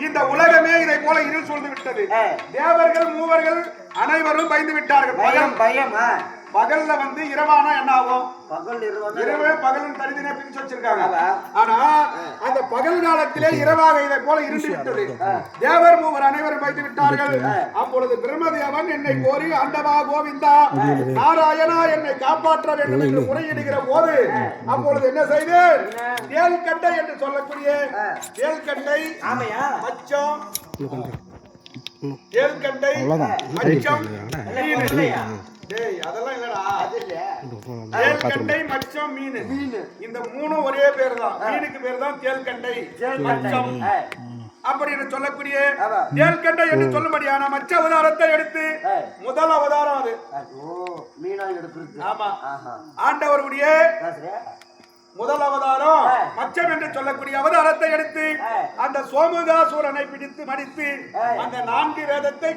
இந்த உலகமே இதை போல இருள் சூழ்ந்து விட்டது. தேவர்கள் மூவர்கள் அனைவரும் பயந்து விட்டார்கள். பயம் பகல்ல இரவானா என்ன ஆகும்? இரவு பகலின் தனித்தனியா பிரிச்சு வச்சிருக்காங்க. ஆனா அந்த பகல் காலத்திலே இரவாக இதை போல இருந்து விட்டது. தேவர் மூவர் அனைவரும் வைத்து விட்டார்கள். அப்பொழுது பிரம்மதேவன் என்னை கோரி ஆண்டவா கோவிந்தா நாராயணா என்னை காப்பாற்ற வேண்டும் என்று முறையிடுகிற போது அப்பொழுது என்ன செய்தேன்? தேல்கண்டை என்று சொல்லக்கூடிய தேல்கண்டை மச்சம் தேல்கண்டை மச்சம் அதெல்லாம் இல்லடா. தேல்கண்டை மச்சம் மீன் இந்த மூணும் ஒரே பேர் தான். மீனுக்கு பேர் தான் தேல்கண்டை மச்சம் அப்படின்னு சொல்லக்கூடிய தேல்கண்டை என்று சொல்லும்படியான மச்ச அவதாரத்தை எடுத்து முதல் அவதாரம் அது. ஆமா, ஆண்டவருடைய முதல் அவதாரம் மச்சம் என்று சொல்லக்கூடிய அவதாரத்தை எடுத்து அந்த சோமுகாசூரனை பிடித்து மடித்து அந்த 4 வேதத்தை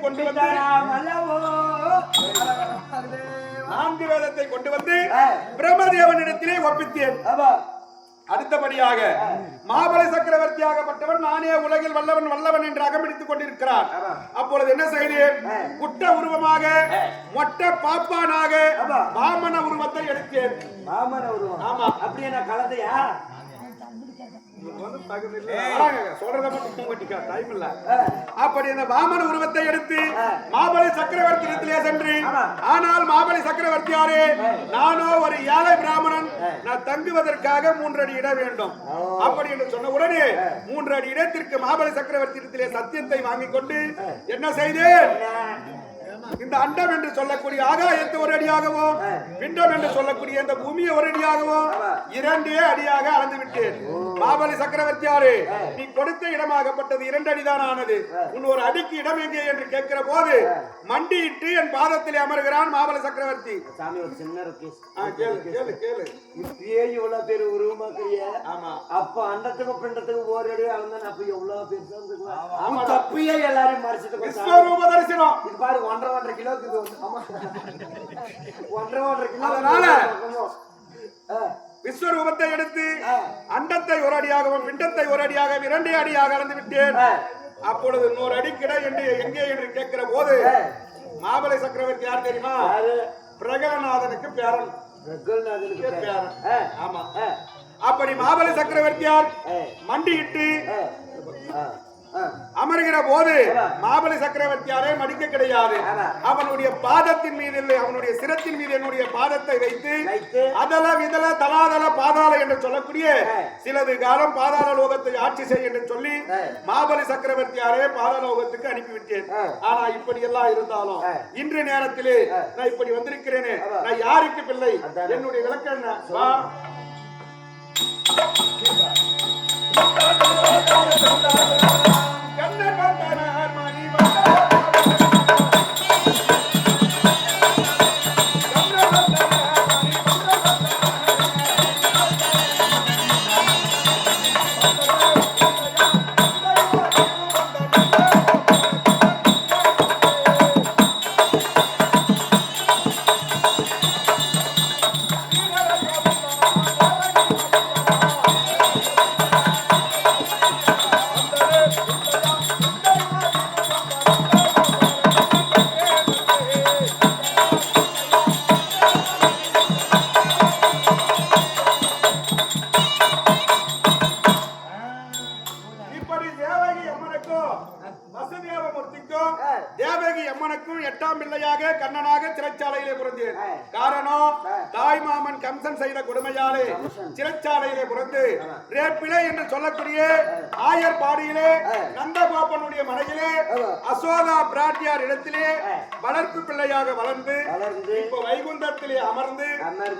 கொண்டு வந்து பிரம்மதேவனிடத்திலே ஒப்பித்தேன். அடுத்தபடியாக மாபல சக்கரவர்த்தியாகப்பட்டவன் நானே உலகில் வல்லவன் என்று அகம்பிடித்துக் கொண்டிருக்கிறார். அப்பொழுது என்ன செய்தேன்? குட்ட உருவமாக மொட்டை பாப்பானாக வாமன உருவத்தை எடுத்தேன். ஆமா, அப்படியே நான் கலந்தையா அப்படி இந்த வாமன உருவத்தை எடுத்து மாபலி சக்கரவர்த்தியிடத்திலே சென்று, ஆனால் மாபலி சக்கரவர்த்தியாரே நானோ ஒரு ஏழை பிராமணன், நான் தங்குவதற்காக 3 அடி இடம் வேண்டும் அப்படி என்று சொன்ன உடனே 3 அடி இடத்திற்கு மாபலி சக்கரவர்த்தியிடத்திலே சத்தியத்தை வாங்கிக் கொண்டு என்ன செய்தேன்? இந்த அண்டம் என்று சொல்லக்கூடிய ஆகாயத்தை 1 அடியாகவும் பிண்டம் என்று சொல்லக்கூடிய இந்த பூமியை 1 அடியாகவும் 2 அடியாக அளந்து விட்டேன். மாபலி சக்கரவர்த்தியாரே நீ கொடுத்த இடமாகப்பட்டது 2 அடிதான் ஆனது. உன் 1 அடிக்கு இடம் எங்கே என்று கேட்கிற போது மண்டியிட்டு என் பாதத்திலே அமர்கிறான் மாபலி சக்கரவர்த்தி. இவ்வளவு பேர் உருவமாக்கிறிய. ஆமா, அப்ப அண்டத்துக்கு பிண்டத்துக்கு 1 அடி அளந்தா அப்ப எவ்வளவு பேர் தப்பியே எல்லாரையும் மறைச்சிட்டு விஸ்வரூப தரிசனம். இது பாரு 1.5 கிலோக்கு 1.5 கிலோ. அதனால விஸ்வரூபத்தை எடுத்து அண்டத்தை 1 அடியாகவும் பிண்டத்தை 1 அடியாகவும் 2 அடியாக அளந்து விட்டேன். அப்பொழுது 100 அடி கிடை என்று எங்கே என்று கேட்கிற போது மாபலி சக்கரவர்த்தி யார் தெரியுமா? பிரகலநாதனுக்கு பேரன். ஆமா, அப்படி மாபலி சக்கரவர்த்தியார் மண்டியிட்டு அமர்கிற போது மாபலி சக்கரவர்த்தியாரே மடிக்க கிடையாது. அவனுடைய பாதத்தின் மீது இல்லை, அவனுடைய சிரத்தின் மீது என்னுடைய பாதத்தை வைத்து அதல விதல தலாதல பாதாள என்று சொல்லக்கூடிய சிலது காலம் பாதாள லோகத்தை ஆட்சி செய் என்று சொல்லி மாபலி சக்கரவர்த்தியாரே பாதாள லோகத்துக்கு அனுப்பிவிட்டேன். ஆனா இப்படி எல்லாம் இருந்தாலும் இன்று நேரத்திலே நான் இப்படி வந்திருக்கிறேனே, நான் யாருக்கு பிள்ளை? என்னுடைய விளக்கம் என்ன? தேவகி அம்மனுக்கும் 8ஆம் பிள்ளையாக கண்ணனாக சிறைச்சாலையிலே பிறந்தேன். காரணம் தாய் மாமன் கம்சன் செய்த கொடுமையாலே சிறைச்சாலையிலே பிறந்து ரேப்பிலை என்று சொல்லக்கூடிய ஆயர்பாடியிலே நந்தகோபனுடைய மனையிலே அசோகா பிராட்டியார் இடத்திலே வளர்ப்பு பிள்ளையாக வளர்ந்து இப்ப வைகுந்தத்திலே அமர்ந்து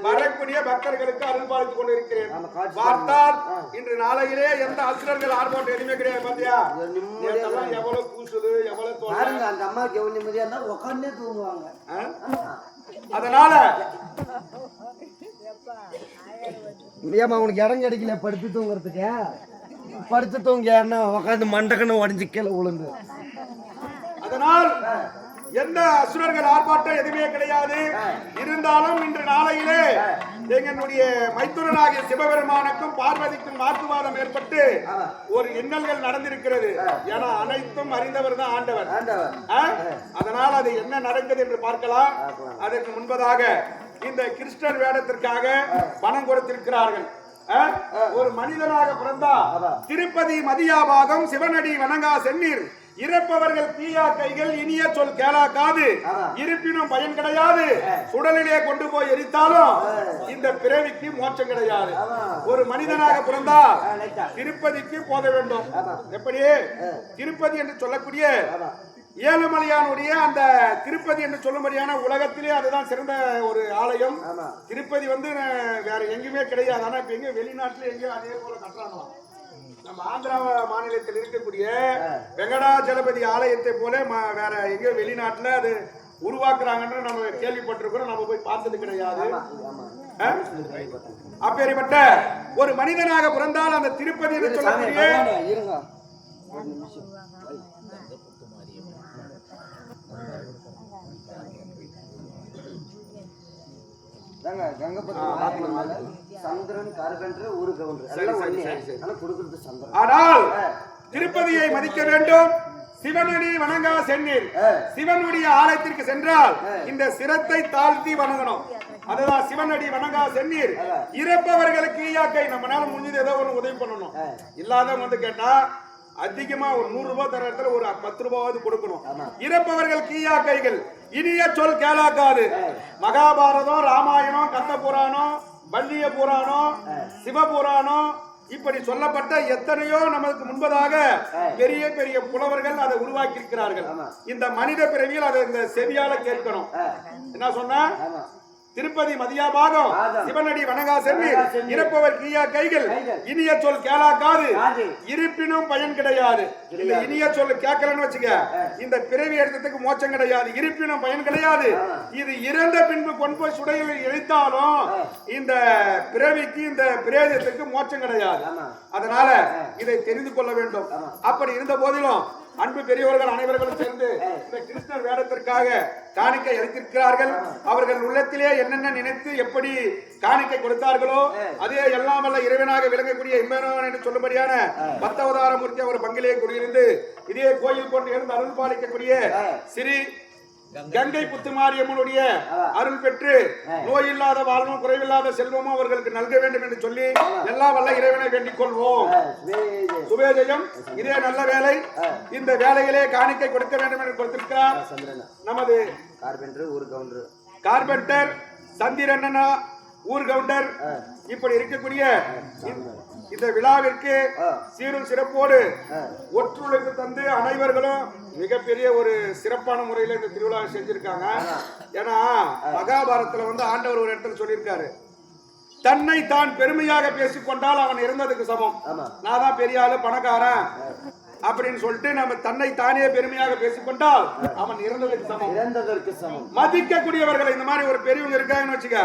வரக்கூடிய பக்தர்களுக்கு அருள் பாலித்துக் கொண்டிருக்கிறேன். பார்த்தால் இன்று நாளையிலே எந்த அசுரர்கள் ஆர்ப்பாட்டம் எதுவுமே கிடையாது. பாத்தியா எவ்வளவு பூசுது, எவ்வளவு அந்த அம்மாவுக்கு எவ்வளவு நிம்மதியா இருந்தா உட்கார்ந்தே தூங்குவாங்க. அதனால ஏமா உனக்கு இடம் கிடைக்கல படுத்து தூங்குறதுக்கு? படுத்து தூங்க உட்காந்து மண்டக்கன்னு உடஞ்சு கீழே விழுந்து. அதனால் எந்த அசுரர்கள் ஆர்ப்பாட்டம் எதுவுமே கிடையாது. இருந்தாலும் இன்று நாளையிலே எங்களுடைய மைத்துரனாகிய சிவபெருமானுக்கும் பார்வதிக்கும் வாக்குவாதம் ஏற்பட்டு ஒரு இன்னல்கள் நடந்திருக்கிறது. ஏன்னா அனைத்தும் அறிந்தவர் தான் ஆண்டவர். அதனால் அது என்ன நடக்குது என்று பார்க்கலாம். அதற்கு முன்பதாக இந்த கிருஷ்ணர் வேடத்திற்காக பணம் கொடுத்திருக்கிறார்கள். ஒரு மனிதனாக பிறந்தா திருப்பதி மதியாபாகம் சிவனடி வணங்கா சென்னீர் இறப்பவர்கள் தீயா கைகள் இனிய சொல் கேளா காது இருப்பினும் பயன் கிடையாது. சுடலிலே கொண்டு போய் எரித்தாலும் இந்த பிறவிக்கு மோட்சம் கிடையாது. ஒரு மனிதனாக பிறந்தா திருப்பதிக்கு போக வேண்டும். எப்படி திருப்பதி என்று சொல்லக்கூடிய ஏழுமலையானுடைய அந்த திருப்பதி என்று சொல்லும்படியான உலகத்திலே அதுதான் சிறந்த ஒரு ஆலயம். திருப்பதி வந்து வேற எங்குமே கிடையாது. ஆனா இப்ப எங்க வெளிநாட்டுல எங்கேயோ அதே போல கட்டுறாங்களாம். நம்ம ஆந்திரா மாநிலத்தில் இருக்கக்கூடிய வெங்கடாஜலபதி ஆலயத்தை போல வேற எங்கேயோ வெளிநாட்டுல அது உருவாக்குறாங்கன்னு நம்ம கேள்விப்பட்டிருக்கிறோம். நம்ம போய் பார்த்தது கிடையாது. அப்பேற்பட்ட ஒரு மனிதனாக பிறந்தால் அந்த திருப்பதி என்று சொல்லக்கூடிய ஆனால் திருப்பதியை மதிக்க வேண்டும். சிவனடி வணங்கா சென்னீர் சிவனுடைய ஆலயத்திற்கு சென்றால் இந்த சிரத்தை தாழ்த்தி வணங்கணும். அதுதான் சிவனடி வணங்கா சென்னீர். இறப்பவர்களுக்கு ஈயாக்கை நம்மளால முடிஞ்சது ஏதோ ஒண்ணு உதவி பண்ணணும். இல்லாதவங்க வந்து கேட்டா அதிகமா ஒரு 100 ரூபாய் தர இடத்துல ஒரு 10 ரூபாவது கொடுக்கணும். இறப்பவர்கள் கீயா கைகள் இனிய சொல் கேளாக்காது. மகாபாரதம், ராமாயணம், கந்த புராணம், வள்ளிய புராணம், சிவபுராணம் இப்படி சொல்லப்பட்ட எத்தனையோ நமக்கு முன்பதாக பெரிய பெரிய புலவர்கள் அதை உருவாக்கி இருக்கிறார்கள். இந்த மனித பிறவியில் அதை இந்த செவியால கேட்கணும். என்ன சொன்ன? திருப்பதி மதியாபாகம் சிவனடி வணங்கா சென்னீர் இறப்பவர் கீயா கைகள் இனிய சொல் கேளாக்காது இருப்பினும் பயன் கிடையாது. இந்த இனிய சொல் கேட்கலன்னு வச்சுக்க இந்த பிறவி எடுத்ததுக்கு மோட்சம் கிடையாது. இருப்பினும் பயன் கிடையாது. இது இறந்த பின்பு கொண்டு போய் சுடையில் இழைத்தாலும் இந்த பிறவிக்கு இந்த பிரேதத்துக்கு மோட்சம் கிடையாது. அதனால இதை தெரிந்து கொள்ள வேண்டும். அப்படி இருந்த போதிலும் அன்பு பெரியவர்கள் அனைவர்களும் சேர்ந்து இந்த கிருஷ்ணர் வேடத்திற்காக காணிக்கை அளித்திருக்கிறார்கள். அவர்கள் உள்ளத்திலே என்னென்ன நினைத்து எப்படி காணிக்கை கொடுத்தார்களோ அதே எல்லாம் வல்ல இறைவனாக விளங்கக்கூடிய இம்பெருமான் என்று சொல்லும்படியான 10 அவதார மூர்த்தி அவர் பங்கிலே குடியிருந்து இதே கோயில் கொண்டு இருந்து அருள் பாலிக்கக்கூடிய ஸ்ரீ கங்கை புத்துமாரியம்மனுடைய அருள் பெற்று நோய் இல்லாத வாழ்வும் குறைவில்லாத செல்வமும் அவர்களுக்கு நல்க வேண்டும் என்று சொல்லி எல்லா வல்ல இறைவனை வேண்டிக் கொள்வோம். சுபேஜயம். இதே நல்ல வேலை. இந்த வேலையிலே காணிக்கை கொடுக்க வேண்டும் என்று கொடுத்திருக்கிறார் நமது கார்பெண்டர் சந்திரண்ணா ஊர் கவுண்டர். இப்படி இருக்கக்கூடிய இந்த விழாவிற்கு சீரும் சிறப்போடு ஒற்றுழைப்பு தந்து அனைவர்களும் மிகப்பெரிய ஒரு சிறப்பான முறையில் இந்த திருவிழாவை செஞ்சிருக்காங்க. ஏன்னா மகாபாரதத்துல வந்து ஆண்டவர் ஒரு இடத்துல சொல்லியிருக்காரு, தன்னை தான் பெருமையாக பேசிக்கொண்டால் அவன் இறந்ததுக்கு சமம். நான் தான் பெரிய ஆளு பணக்காரன் அப்படின்னு சொல்லிட்டு நம்ம தன்னை தானே பெருமையாக பேசிக்கொண்டால் அவன் இறந்ததற்கு சமம். மதிக்கக்கூடியவர்கள் இந்த மாதிரி ஒரு பெரியவங்க இருக்காங்கன்னு வச்சுக்க,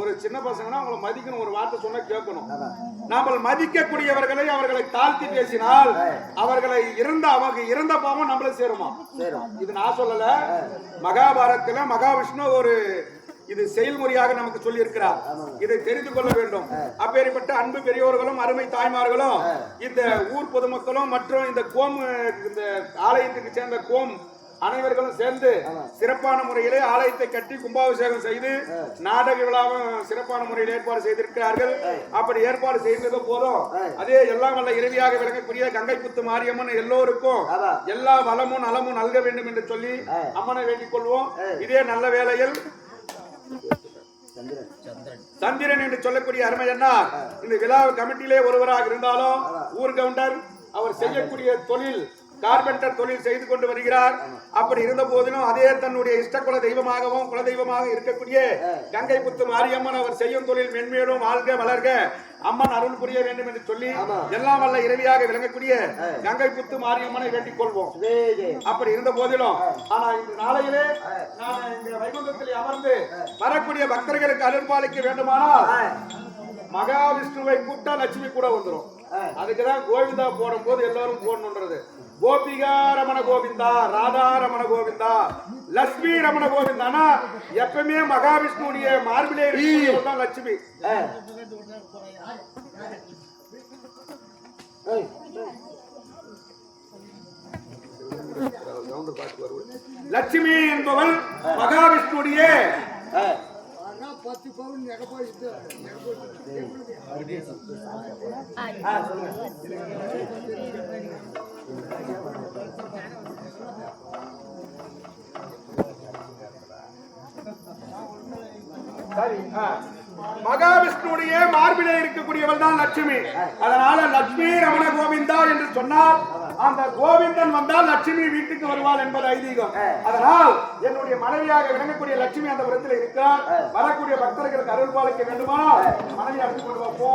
ஒரு சின்ன பசங்கன்னா அவங்களை மதிக்கணும். ஒரு வார்த்தை சொன்னா கேட்கணும். நாம மதிக்கக்கூடியவர்களை அவர்களை தாழ்த்தி பேசினால் அவர்களை அவங்க இறந்த பாவம் நம்மள சேருமா? இது நான் சொல்லல. மகாபாரதத்துல மகாவிஷ்ணு ஒரு இது செயல்முறையாக நமக்கு சொல்லி இருக்கிறார். இதை தெரிந்து கொள்ள வேண்டும். அப்பேற்பட்ட அன்பு பெரியோர்களும் அருமை தாய்மார்களும் இந்த ஊர் பொதுமக்களும் மற்றும் இந்த இந்த ஆலயத்துக்கு சேர்ந்த அனைவர்களும் சேர்ந்து சிறப்பான முறையிலே ஆலயத்தை கட்டி கும்பாபிஷேகம் செய்து நாடக விழாவும் சிறப்பான முறையில் ஏற்பாடு செய்திருக்கிறார்கள். அப்படி ஏற்பாடு செய்தது போதும் அதே எல்லாம் வல்ல இறுதியாக விளங்கக்கூடிய கங்கை புத்து மாரியம்மன் எல்லோருக்கும் எல்லா வளமும் நலமும் நல்க வேண்டும் என்று சொல்லி அம்மனை வேண்டிக் கொள்வோம். இதே நல்ல வேளையில் சந்திரன் என்று சொல்லக்கூடிய அருமை என்ன இந்த விழா கமிட்டியிலே ஒருவராக இருந்தாலும் ஊர் கவுண்டர் அவர் செய்யக்கூடிய தொழில் கார்பெண்டர் தொழில் செய்து கொண்டு வருகிறார். அப்படி இருந்த போதிலும் அதே தன்னுடைய இஷ்ட குல தெய்வமாகவும் குலதெய்வமாக இருக்கக்கூடிய கங்கை புத்து மாரியம்மன் அவர் செய்யும் தொழில் மென்மேலும் வாழ்க வளர்க அம்மன் அருள் புரிய வேண்டும் என்று சொல்லி எல்லாம் வல்ல இறைவியாக விளங்கக்கூடிய கங்கை புத்து மாரியம்மனை வேண்டிக் கொள்வோம். அப்படி இருந்த போதிலும் ஆனா இந்த நாளையிலே நான் இந்த வைகுண்டத்தில் அமர்ந்து வரக்கூடிய பக்தர்களுக்கு அருள்பாலிக்க வேண்டுமானால் மகாவிஷ்ணுவை கூட்டா லட்சுமி கூட வந்துடும். அதுக்குதான் கோவிந்தா போடும் போது எல்லாரும் போடணுன்றது. கோபிகா ரமண கோவிந்தா, ராதா ரமண கோவிந்தா, லட்சுமி ரமண கோவிந்த். ஆனா எப்பவுமே மகாவிஷ்ணுடைய மார்பிலே இருக்கக்கூடியவள் தான் லட்சுமி. லட்சுமி என்பவள் மகாவிஷ்ணுடைய மகாவிஷ்ணுடைய மார்பிலே இருக்கக்கூடியவள் தான் லட்சுமி. அதனால லட்சுமி ரமண கோவிந்தா என்று சொன்னால் அந்த கோவிந்தன் வந்தால் லட்சுமி வீட்டுக்கு வருவாள் என்பது ஐதீகம். அதனால் என்னுடைய மனைவியாக விளங்கக்கூடிய லட்சுமி அந்த புறத்தில் இருக்கிறார். வரக்கூடிய பக்தர்களுக்கு அருள் பாலிக்க வேண்டுமானால் மனைவி அழைத்துக் கொண்டு வா. போ.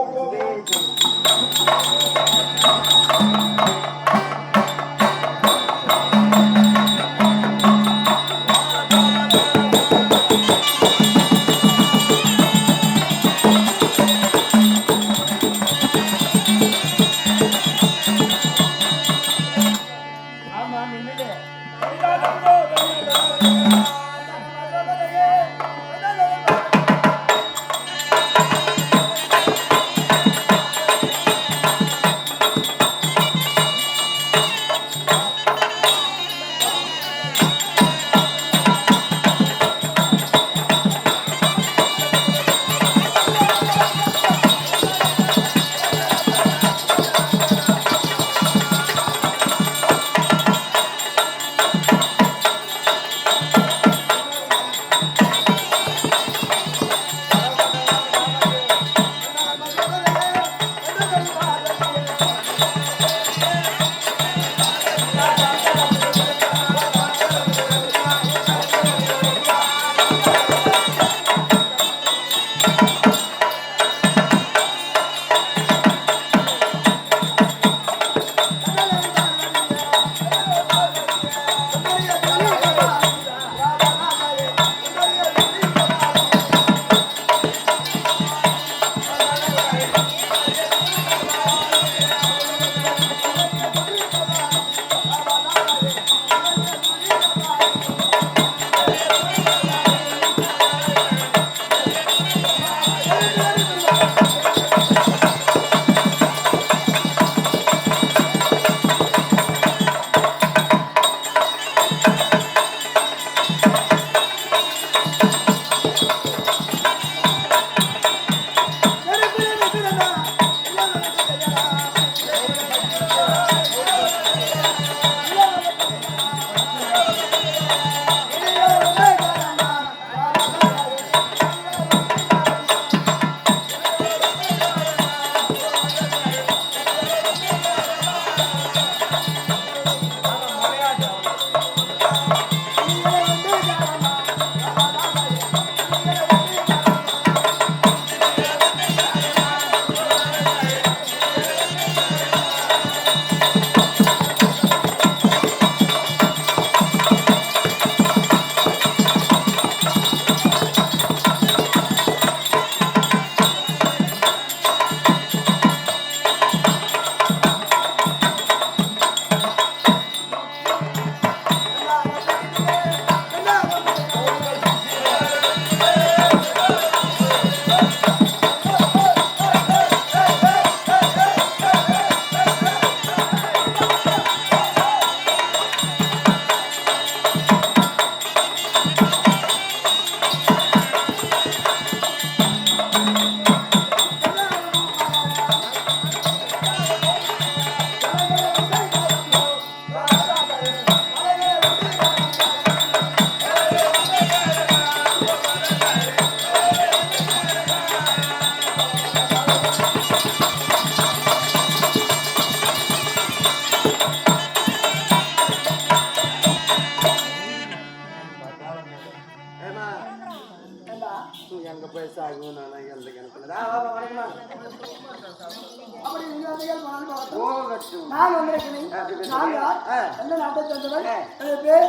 நான் வந்திருக்கிறேன். நான் யார்? எந்த நாட்டை சேர்ந்தவன்? எனது பேர்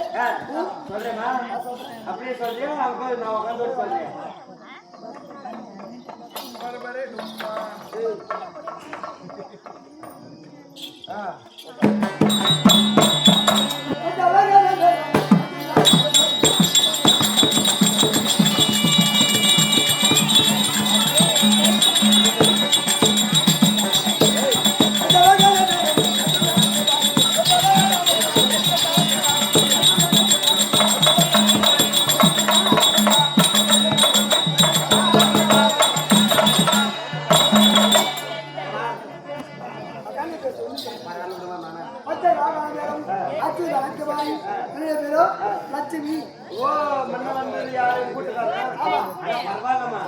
சொல்றேம்மா. அப்படியே சொல்றியா? அப்ப நான் உட்காந்து சொல்றேன். சட்டை வாகனம் வேணும் அச்சு வழக்குவாரி என்னுடைய பேரோ லட்சுமி. ஓ மன்ன வந்தது யாரு கூட்டுக்காரன்? பரவாயில்லம்மா,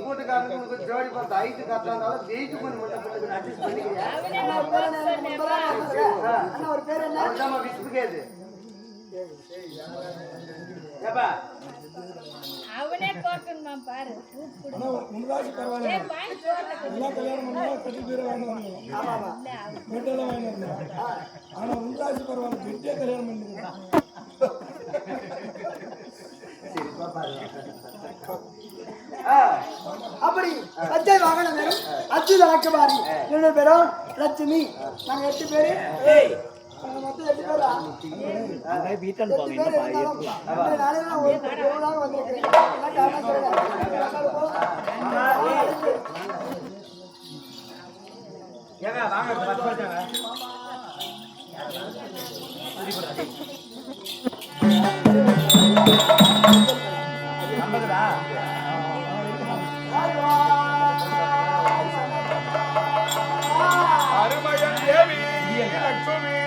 கூட்டுக்காரனுக்கு உனக்கு ஜோடி பார்த்து ஹைட்டு கட்டாந்தாலும் வெயிட் கொஞ்சம் மட்டும் அட்ஜஸ்ட் பண்ணிக்கிறியா? அண்ணா ஒரு பேர் என்ன எனக்கு முன்பதாக இருந்தது. அண்ணா ஒரு பேர் என்ன? அதுதான் விசுப்புகேது. ஏப்பா அவனே தோட்டணுமா பாரு. முன்ராசி பரவாயில்ல. எல்லாம் கல்யாணம் பண்ணா கட்டி பேரை வாங்கினாங்க. பெட்டெல்லாம் வாங்கினாங்க. ஆனா முன்ராசி பரவாயில்ல. பெட்டே கல்யாணம் பண்ணிருக்காங்க. அப்படி சட்டை வாகனம் வேணும் அச்சு வழக்குவாரி என்னுடைய பேரோ லட்சுமி. நாங்க 8 பேரு. மொத்தம் 8 பேரா? 8 பேர் இருந்தாலும் நானே தான் ஒரு எவ்வளவு வந்திருக்கிறேன். எல்லாம் காரணம் ஏங்க வாங்க 10 பேர் அருமையன் தேவி லட்சுமி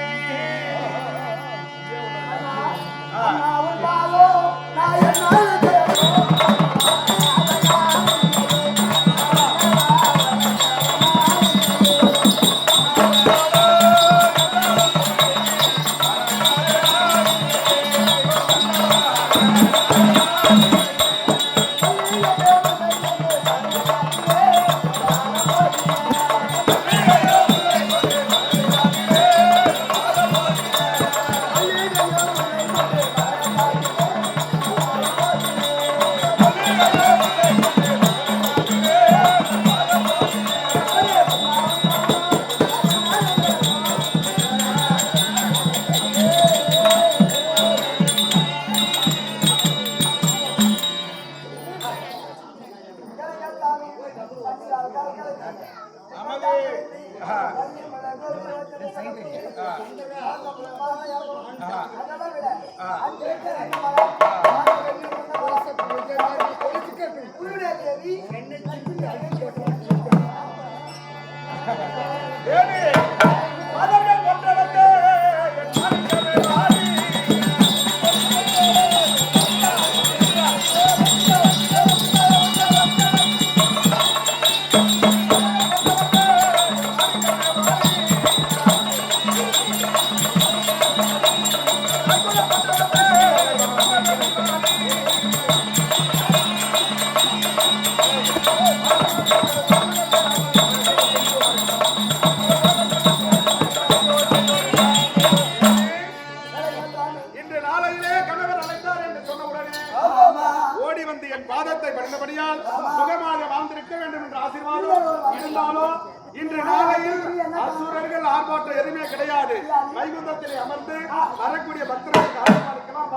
இன்று நாளையில் அசுரர்கள் ஆர்ப்பாட்டம் எதுவுமே கிடையாது. வைகுந்தத்திலே அமர்ந்து வரக்கூடிய பக்தர்களுக்கு ஆர்வமா இருக்கலாம்.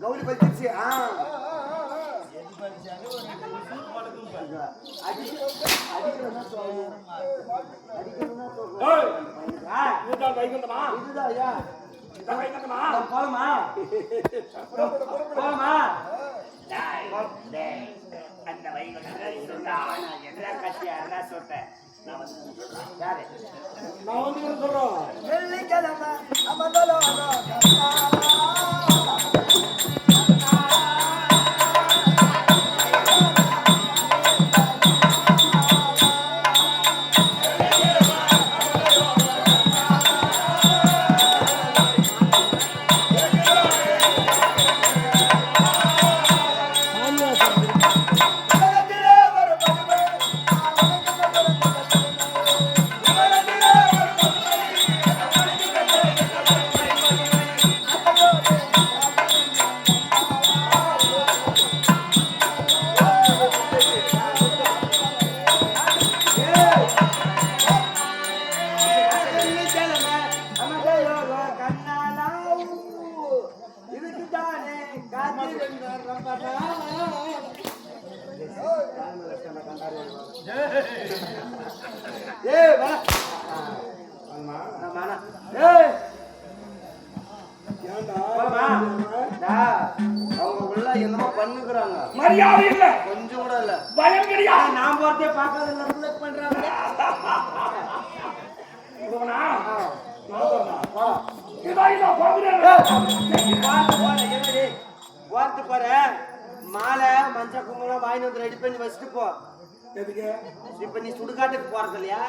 கௌரி பத்திரிச்சு போலாமா போலாமா அந்த என்ன கட்சி என்ன சொல்றேன் யாரு நான் வந்து சொல்றோம் வெள்ளிக்கிழமை அமர்ந்தலோ அவங்க உள்ள என்னமோ பண்ணுக்குறாங்க மரியாதை இல்ல கொஞ்சம் கூட இல்ல பயம் கிடையாது நான் போறதே பார்க்காத பண்றாங்க போறது பாரு மாலை மஞ்சள் குங்குமம் வாங்கி வந்து ரெடி பண்ணி வச்சுட்டு போ இப்ப நீ சுடுகாட்டுக்கு போறது இல்லையா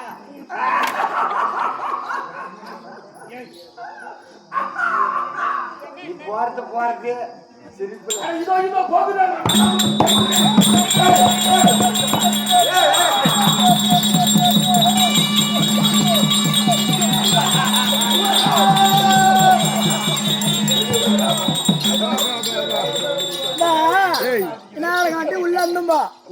நீ போறது சிரிப்பு இதோ போகுது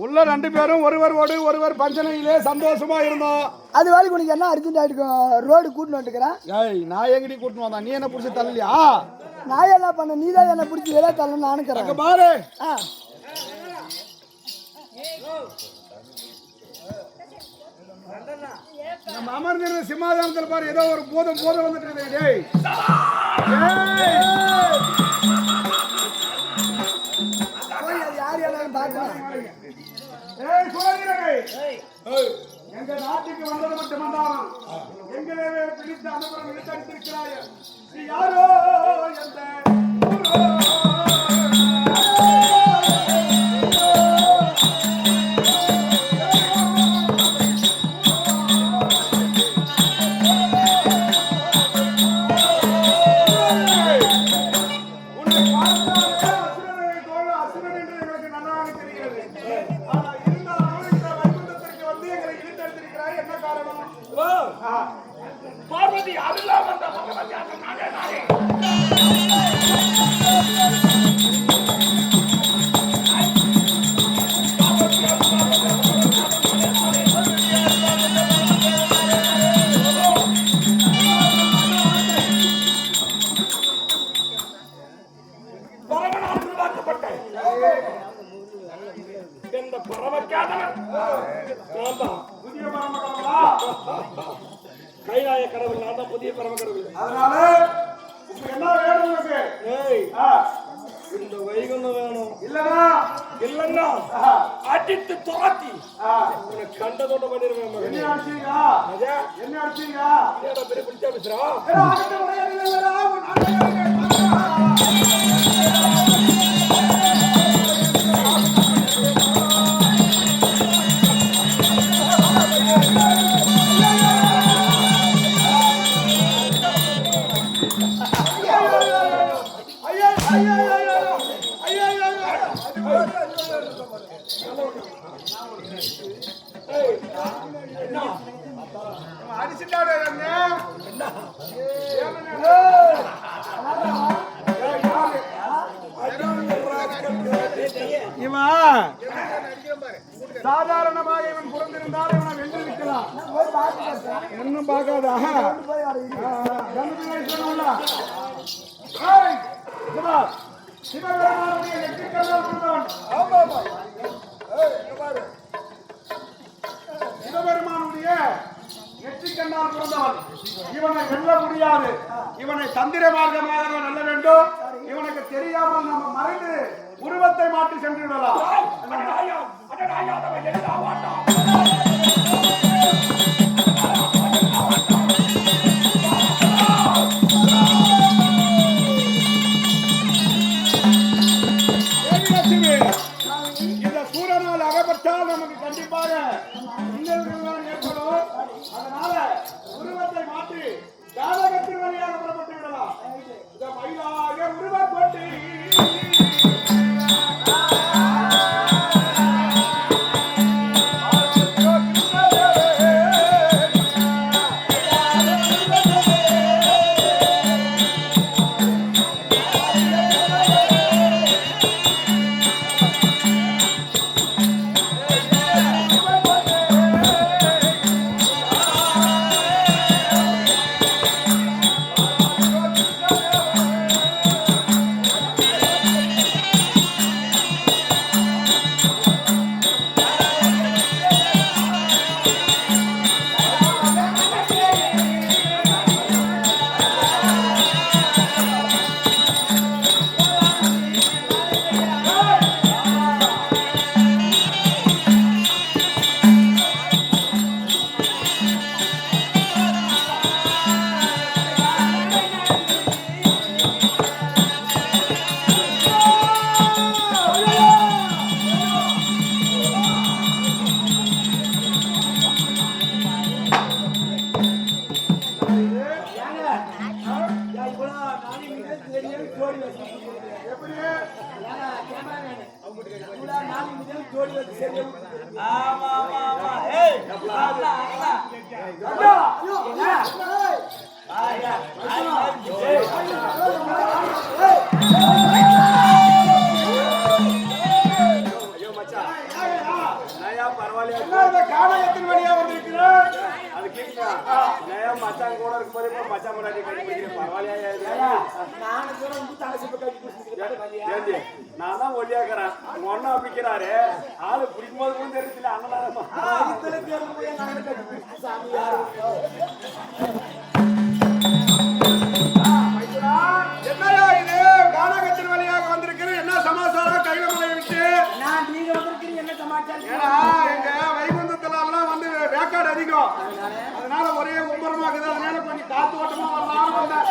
உள்ள 2 பேரும் ஒருவரோடு ஒருவர் பஞ்சனையிலே சந்தோஷமா இருந்தோம். அது வேலைக்கு உனக்கு என்ன அர்ஜென்ட் ஆயிடுக்கும் ரோடு கூட்டின்னு வந்துக்கிறேன். ஏய் நான் எங்கடி கூட்டின்னு வந்தா நீ என்ன புடிச்சு தள்ளலையா? நான் என்ன பண்ண நீ தான் என்ன பிடிச்சி வெளியே தள்ளணும் நானுக்கிறேன். அங்க பாரு நம்ம அமர்ந்திருந்த சிம்மாசனத்தில் பாரு ஏதோ ஒரு போதம் வந்துட்டு இருக்கு. டேய் யார் யாரும் பார்க்கலாம். ஏய் சோதரனே எங்க நாட்டுக்கு வந்தது மட்டுமல்லாமல் எங்களே பிடித்து அனுபவம் எடுத்திருக்கிறாய். நீ யாரோ எந்த பார்வதி அதெல்லாம் வந்த இந்த பரமக்காதவன் புதிய பரமக்கடவுளா? கைலாய கடவுள் நான் தான் புதிய பரமக்கடவுள். அதனால இப்ப என்ன வேணும் உனக்கு? ஏய் இந்த வைகுண்டம் வேணும். இல்லன்னா அடித்து துரத்தி உனக்கு கண்டதோட பண்ணிருவேன் மகனே. என்ன அடிச்சீங்க? என்ன அடிச்சீங்க? ஏடா பெரிய பிடிச்சா பேசுறா? அடிச்சுட்டாரு இவன் சாதாரணமாக இவன் பிறந்திருந்தால் இவனை வென்றிருக்கலாம். ஒன்னும் பார்க்காதா சிவபெருமானுடைய நெற்றிக்கல்லால் கொண்டவன். சிவபெருமானுடைய நெற்றிக்கண்ணால் பிறந்தவன். இவனை வெல்ல முடியாது. இவனை தந்திர மார்க்கமாக வெல்ல வேண்டும். இவனுக்கு தெரியாமல் நம்ம மறைந்து உருவத்தை மாற்றி சென்று விடலாம். இந்த சூரனால் அகப்பட்டால் நமக்கு கண்டிப்பாக இன்னல்கள் ஏற்படும். அதனால உருவத்தை மாற்றி ஜாதகத்தின் வழியாக புறப்பட்டு விடலாம். இந்த மயிலாக உருவம் போட்டு காரணத்தின் வழியா வந்திருக்கிறார். அது கேட்கிறேன் மச்சான் கூட இருக்கும் போது மச்சான் முன்னாடி பரவாயில்லையா? நான் தான் ஒல்லியாக்குறேன். ஒன்னா பிக்கிறாரு ஆளு பிடிக்கும் போது கூட தெரியல. என்னையா இது கானகத்தின் வழியாக வந்திருக்கிறேன்? என்ன சமாச்சாரம்? கையில மலையை விட்டு நீங்க வந்திருக்கீங்க, என்ன சமாச்சாரம்? ஏன்னா எங்க வைகுந்தத்துல எல்லாம் வந்து வேக்காடு அதிகம். அதனால ஒரே உம்பரமாக்குது. அதனால கொஞ்சம் காத்து ஓட்டமா வரலாம்னு வந்தேன்.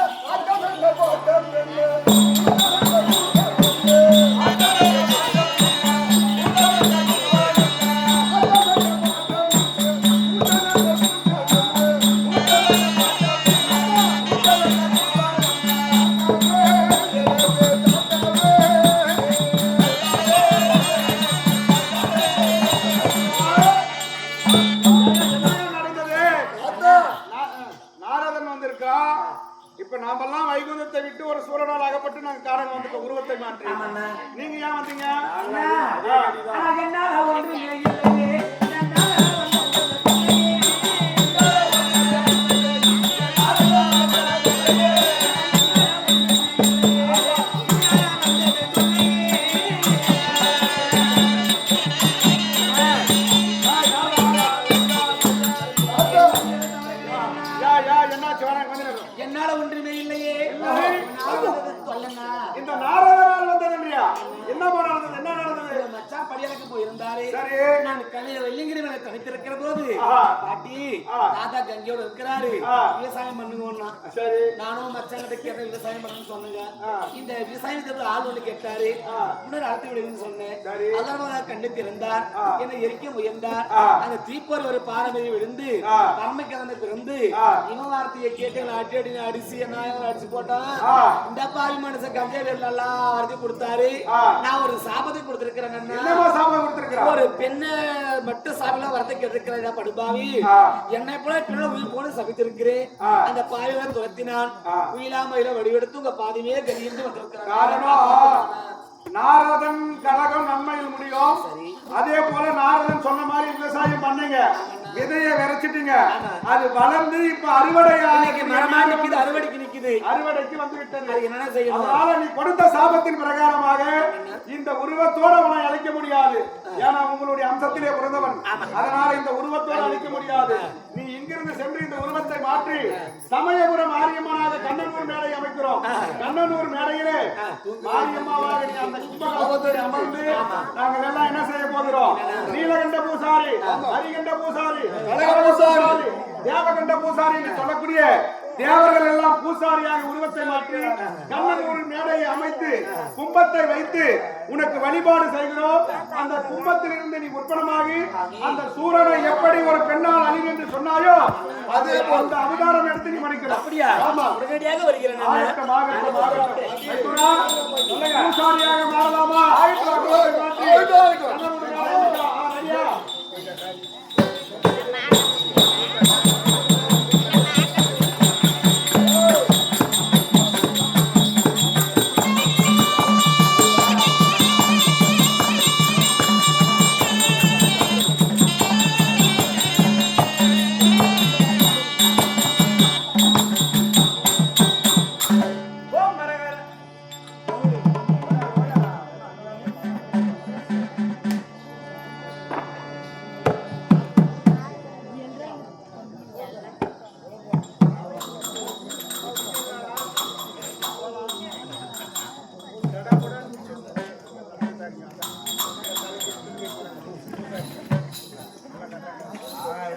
இப்ப நாமெல்லாம் வைகுந்தத்தை விட்டு ஒரு சூழலால் அகப்பட்டு நாங்க காரணம் வந்து உருவத்தை மாற்றி. நீங்க ஏன் வந்தீங்க? என்னால ஒன்றுமே இல்லையே. இந்த நாரதனால் வந்தது இல்லையா? என்ன நடந்தது? என்ன நடந்தது? மச்சான் படியலுக்கு போயிருந்தாரு. சரி. நான் கலையில வெள்ளிங்கிரிமலை தனித்திருக்கிற போது பாட்டி தாத்தா கங்கியோட இருக்கிறாரு, விவசாயம் பண்ணுவோம்னா. சரி. நானும் மச்சான் கிட்ட கேட்ட விவசாயம் பண்ணு சொன்னேங்க. இந்த விவசாயத்துக்கு ஆள் ஒண்ணு கேட்டாரு. இன்னொரு அழைத்து விடுன்னு சொன்னேன். அதனால கண்டுக்கு இருந்தார். என்னை எரிக்க முயன்றார். அந்த தீப்பொறி ஒரு பாரம்பரிய விழுந்து பரமை கிடந்து பிறந்து இவன் வார்த்தையை கேட்டு அடி அடி அடிச்சு என்ன அடிச்சு போட்டான். இந்த பாவி மனுஷன் கஞ்சா நல்லா அரைச்சு கொடுத்தாரு. நான் ஒரு சாபத்தை கொடுத்திருக்கிறேன். ஒரு பெண்ணை மட்டும் சாப்பிட வரத்தை கேட்டிருக்கிறேன். படுபாவி என்னை போல பிள்ளை உயிர் போல சபித்திருக்கிறேன். அந்த பாவியை துரத்தினான். உயிலாமையில வடிவெடுத்து உங்க பாதிமே கலிந்து வந்திருக்கிறான். நாரதன் கழகம் நன்மையில் முடியும். அதே போல நாரதன் சொன்ன மாதிரி விவசாயம் பண்ணுங்க. விதைய விரைச்சிட்டீங்க. அது வளர்ந்து இப்ப அறுவடைக்கு நிக்குது. அறுவடைக்கு வந்து விட்டது. என்ன செய்யணும்? அதனால நீ கொடுத்த சாபத்தின் பிரகாரமாக இந்த உருவத்தோட உன்னை அழைக்க முடியாது. ஏன்னா உங்களுடைய அம்சத்திலே பிறந்தவன். அதனால இந்த உருவத்தோட அழைக்க முடியாது. நீ இங்கிருந்து சென்று இந்த உருவத்தை மாற்றி சமயபுரம் மாரியம்மனாக கண்ணனூர் மேடை அமைக்கிறோம். கண்ணனூர் மேடையிலே மாரியம்மாவாக நீ அந்த கும்பகலசத்தை அமர்ந்து நாங்கள் எல்லாம் என்ன செய்ய போகிறோம்? நீலகண்ட பூசாரி, ஹரிகண்ட பூசாரி, பூசாரி, தேவகண்ட பூசாரி என்று சொல்லக்கூடிய தேவர்கள் எல்லாம் பூசாரியாக உருவத்தை மாற்றி கண்ணனூர் மேடையை அமைத்து கும்பத்தை வைத்து உனக்கு வழிபாடு செய்கிறோம். அந்த கும்பத்தில் இருந்து நீ உற்பனமாகி அந்த சூரனை எப்படி ஒரு பெண்ணால் அழிவு என்று சொன்னாயோ அது அந்த அவதாரம் எடுத்து நீ மணிக்கிறோம். அப்படியா? ஆமா, உடனடியாக வருகிறேன். ஆகட்டும், ஆகட்டும், ஆகட்டும்.